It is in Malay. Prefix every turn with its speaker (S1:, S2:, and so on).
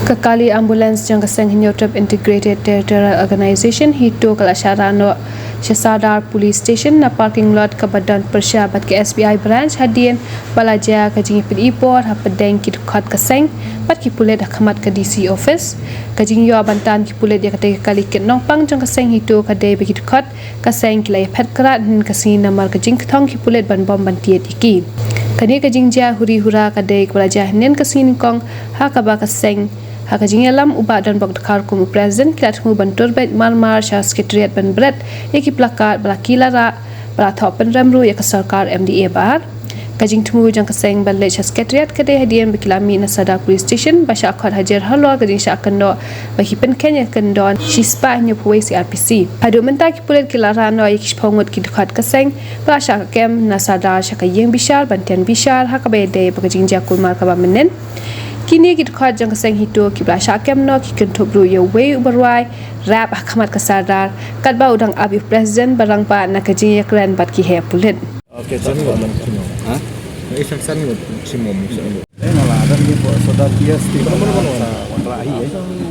S1: Kekali ambulans jang keseng hinyotrap Integrated Territorial Organization HITO kala syarano Sadar Police Station na parking lot ke Badan Persyabat ke SBI branch hadien balaja kajing ipor hapadeng kidukhat keseng pat kipulet akamat ke DC office kajing yo abantan kipulet ya kate kali ket nongpang jang keseng HITO kade bekidukhat keseng kilai phat kerat kasih namar kajing thong kipulet ban bom ban tiet iki kani kajing ja huri hura kade balaja nen kasin kong hakaba keseng Hakajing alam ubah dan bakdekar kumu presiden kilat mu bantur baik marmar Shah sekretariat ban berat yaki plakat balaki lara balathop penramru ya ke sarkar MDA bar kajing temu jang keseng balai Shah sekretariat kade hadian bekilami na Sadar Police Station basya akhwat hajar halwa kajing Shah kendo bagi penken ya kendo shispa nya puai CRPC adu menta ki pulet kilara no yaki pongot ki dukhat keseng basya kem na Sadar Shah kayeng bishar bantian bishar hakabe de bakajing jakul mar kaba menen Kini kita khat jang keseng HITO ki blasha kem no ki kentobru ye we uberwai rap akamat kesadar kat ba udang abi presiden barang pa na kajing ya kran bat ki he pulit
S2: oke san ngot ha isang san ngot simom sa ngot nala dan di Sadar PS di mana